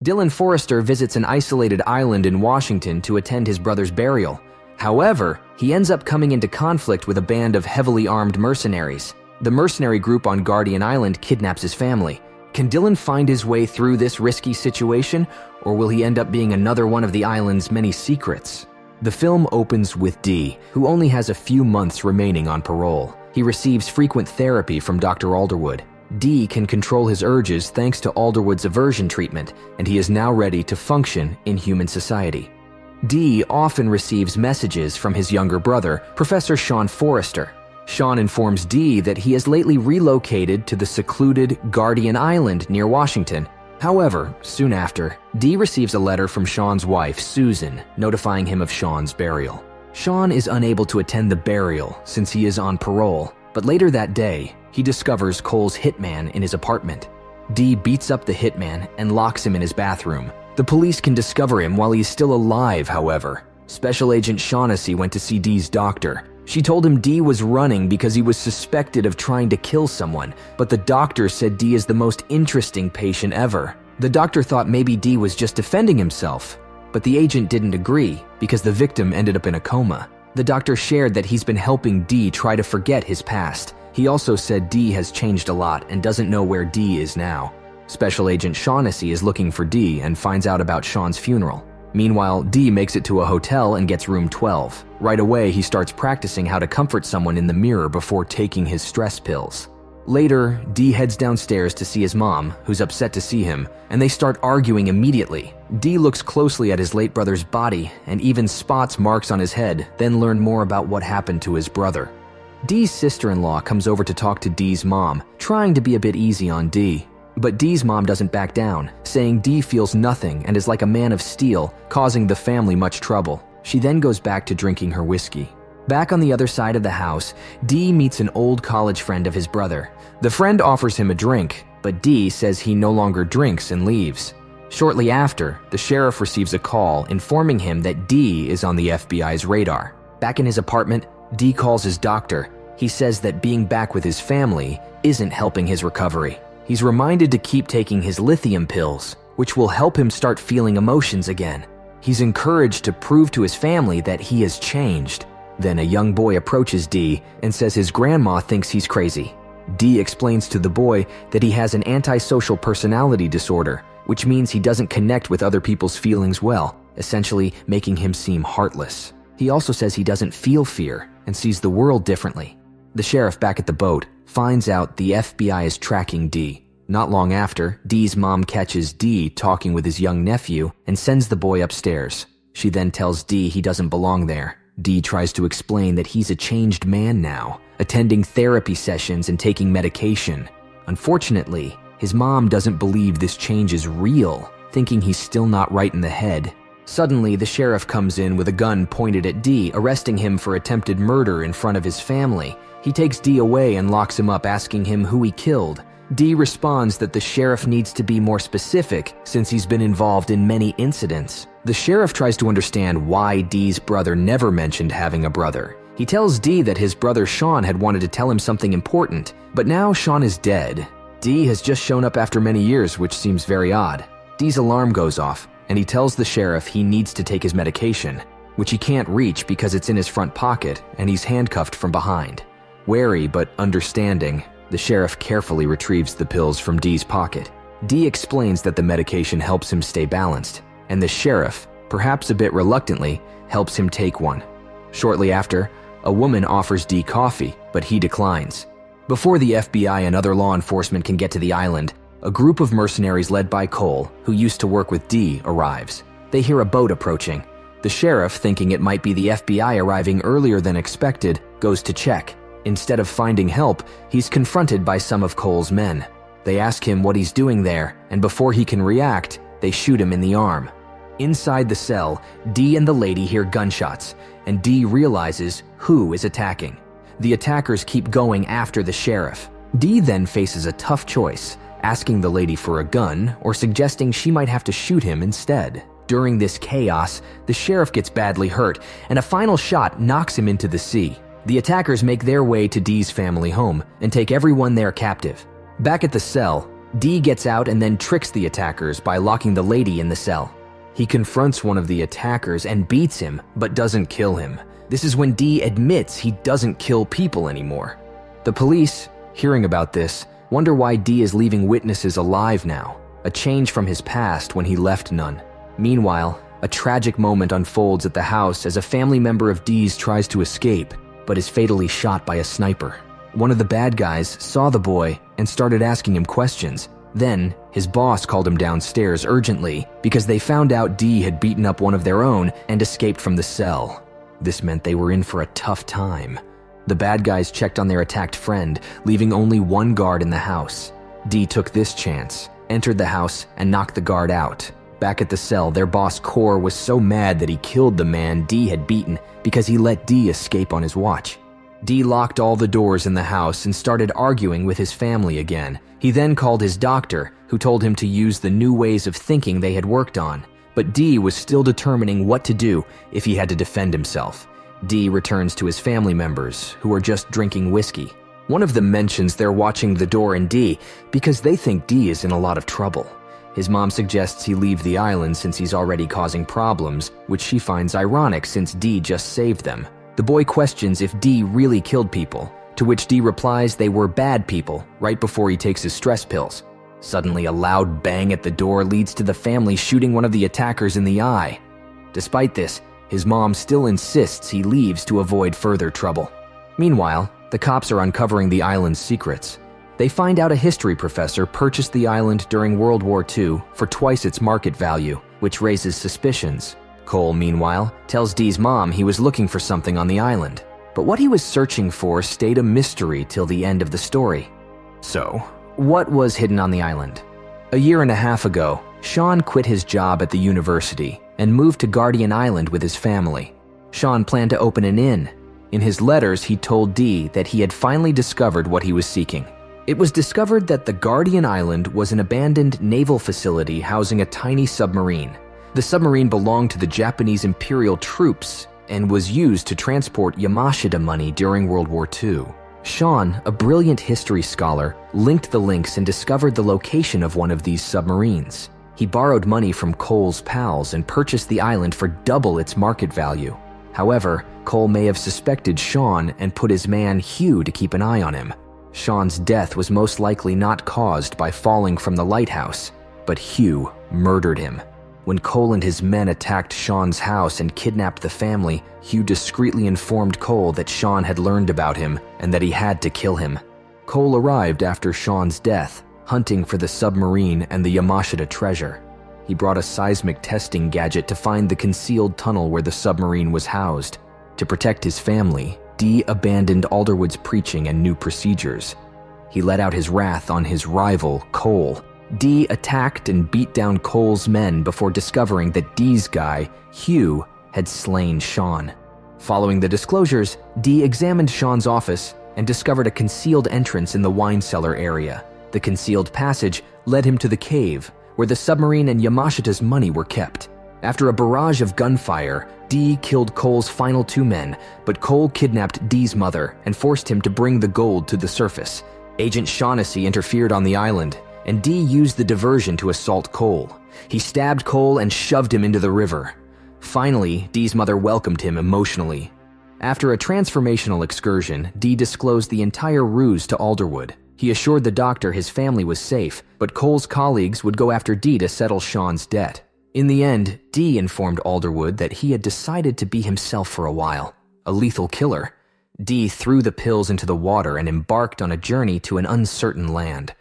Dylan Forrester visits an isolated island in Washington to attend his brother's burial. However, he ends up coming into conflict with a band of heavily armed mercenaries. The mercenary group on Guardian Island kidnaps his family. Can Dylan find his way through this risky situation, or will he end up being another one of the island's many secrets? The film opens with Dee, who only has a few months remaining on parole. He receives frequent therapy from Dr. Alderwood. Dee can control his urges thanks to Alderwood's aversion treatment, and he is now ready to function in human society. Dee often receives messages from his younger brother, Professor Sean Forrester. Sean informs Dee that he has lately relocated to the secluded Guardian Island near Washington. However, soon after, Dee receives a letter from Sean's wife, Susan, notifying him of Sean's burial. Sean is unable to attend the burial since he is on parole, but later that day, he discovers Cole's hitman in his apartment. Dee beats up the hitman and locks him in his bathroom. The police can discover him while he's still alive, however. Special Agent Shaughnessy went to see Dee's doctor. She told him Dee was running because he was suspected of trying to kill someone, but the doctor said Dee is the most interesting patient ever. The doctor thought maybe Dee was just defending himself, but the agent didn't agree because the victim ended up in a coma. The doctor shared that he's been helping Dee try to forget his past. He also said Dee has changed a lot and doesn't know where Dee is now. Special Agent Shaughnessy is looking for Dee and finds out about Sean's funeral. Meanwhile, Dee makes it to a hotel and gets room 12. Right away, he starts practicing how to comfort someone in the mirror before taking his stress pills. Later, Dee heads downstairs to see his mom, who's upset to see him, and they start arguing immediately. Dee looks closely at his late brother's body and even spots marks on his head, then learn more about what happened to his brother. Dee's sister-in-law comes over to talk to Dee's mom, trying to be a bit easy on Dee. But Dee's mom doesn't back down, saying Dee feels nothing and is like a man of steel, causing the family much trouble. She then goes back to drinking her whiskey. Back on the other side of the house, Dee meets an old college friend of his brother. The friend offers him a drink, but Dee says he no longer drinks and leaves. Shortly after, the sheriff receives a call informing him that Dee is on the FBI's radar. Back in his apartment, Dee calls his doctor. He says that being back with his family isn't helping his recovery. He's reminded to keep taking his lithium pills, which will help him start feeling emotions again. He's encouraged to prove to his family that he has changed. Then a young boy approaches Dee and says his grandma thinks he's crazy. Dee explains to the boy that he has an antisocial personality disorder, which means he doesn't connect with other people's feelings well, essentially making him seem heartless. He also says he doesn't feel fear and sees the world differently. The sheriff back at the boat finds out the FBI is tracking Dee. Not long after, Dee's mom catches Dee talking with his young nephew and sends the boy upstairs. She then tells Dee he doesn't belong there. Dee tries to explain that he's a changed man now, attending therapy sessions and taking medication. Unfortunately, his mom doesn't believe this change is real, thinking he's still not right in the head. Suddenly, the sheriff comes in with a gun pointed at Dee, arresting him for attempted murder in front of his family. He takes Dee away and locks him up, asking him who he killed. Dee responds that the sheriff needs to be more specific since he's been involved in many incidents. The sheriff tries to understand why Dee's brother never mentioned having a brother. He tells Dee that his brother Sean had wanted to tell him something important, but now Sean is dead. Dee has just shown up after many years, which seems very odd. Dee's alarm goes off, and he tells the sheriff he needs to take his medication, which he can't reach because it's in his front pocket and he's handcuffed from behind. Wary but understanding, the sheriff carefully retrieves the pills from Dee's pocket. Dee explains that the medication helps him stay balanced, and the sheriff, perhaps a bit reluctantly, helps him take one. Shortly after, a woman offers Dee coffee, but he declines. Before the FBI and other law enforcement can get to the island, a group of mercenaries led by Cole, who used to work with Dee, arrives. They hear a boat approaching. The sheriff, thinking it might be the FBI arriving earlier than expected, goes to check. Instead of finding help, he's confronted by some of Cole's men. They ask him what he's doing there, and before he can react, they shoot him in the arm. Inside the cell, Dee and the lady hear gunshots, and Dee realizes who is attacking. The attackers keep going after the sheriff. Dee then faces a tough choice, asking the lady for a gun or suggesting she might have to shoot him instead. During this chaos, the sheriff gets badly hurt, and a final shot knocks him into the sea. The attackers make their way to Dee's family home and take everyone there captive. Back at the cell, Dee gets out and then tricks the attackers by locking the lady in the cell. He confronts one of the attackers and beats him, but doesn't kill him. This is when Dee admits he doesn't kill people anymore. The police, hearing about this, wonder why Dee is leaving witnesses alive now, a change from his past when he left none. Meanwhile, a tragic moment unfolds at the house as a family member of Dee's tries to escape, but is fatally shot by a sniper. One of the bad guys saw the boy and started asking him questions. Then, his boss called him downstairs urgently because they found out Dee had beaten up one of their own and escaped from the cell. This meant they were in for a tough time. The bad guys checked on their attacked friend, leaving only one guard in the house. Dee took this chance, entered the house, and knocked the guard out. Back at the cell, their boss Cor was so mad that he killed the man Dee had beaten because he let Dee escape on his watch. Dee locked all the doors in the house and started arguing with his family again. He then called his doctor, who told him to use the new ways of thinking they had worked on. But Dee was still determining what to do if he had to defend himself. Dee returns to his family members, who are just drinking whiskey. One of them mentions they're watching the door in Dee because they think Dee is in a lot of trouble. His mom suggests he leave the island since he's already causing problems, which she finds ironic since Dee just saved them. The boy questions if Dee really killed people, to which Dee replies they were bad people right before he takes his stress pills. Suddenly, a loud bang at the door leads to the family shooting one of the attackers in the eye. Despite this, his mom still insists he leaves to avoid further trouble. Meanwhile, the cops are uncovering the island's secrets. They find out a history professor purchased the island during World War II for twice its market value, which raises suspicions. Cole, meanwhile, tells Dee's mom he was looking for something on the island. But what he was searching for stayed a mystery till the end of the story. So, what was hidden on the island? A year and a half ago, Sean quit his job at the university and moved to Guardian Island with his family. Sean planned to open an inn. In his letters, he told Dee that he had finally discovered what he was seeking. It was discovered that the Guardian Island was an abandoned naval facility housing a tiny submarine. The submarine belonged to the Japanese Imperial troops and was used to transport Yamashita money during World War II. Sean, a brilliant history scholar, linked the links and discovered the location of one of these submarines. He borrowed money from Cole's pals and purchased the island for double its market value. However, Cole may have suspected Sean and put his man Hugh to keep an eye on him. Sean's death was most likely not caused by falling from the lighthouse, but Hugh murdered him. When Cole and his men attacked Sean's house and kidnapped the family, Hugh discreetly informed Cole that Sean had learned about him and that he had to kill him. Cole arrived after Sean's death, hunting for the submarine and the Yamashita treasure. He brought a seismic testing gadget to find the concealed tunnel where the submarine was housed. To protect his family, Dee abandoned Alderwood's preaching and new procedures. He let out his wrath on his rival, Cole. Dee attacked and beat down Cole's men before discovering that Dee's guy, Hugh, had slain Sean. Following the disclosures, Dee examined Sean's office and discovered a concealed entrance in the wine cellar area. The concealed passage led him to the cave, where the submarine and Yamashita's money were kept. After a barrage of gunfire, Dee killed Cole's final two men, but Cole kidnapped Dee's mother and forced him to bring the gold to the surface. Agent Shaughnessy interfered on the island, and Dee used the diversion to assault Cole. He stabbed Cole and shoved him into the river. Finally, Dee's mother welcomed him emotionally. After a transformational excursion, Dee disclosed the entire ruse to Alderwood. He assured the doctor his family was safe, but Cole's colleagues would go after Dee to settle Sean's debt. In the end, Dee informed Alderwood that he had decided to be himself for a while, a lethal killer. Dee threw the pills into the water and embarked on a journey to an uncertain land.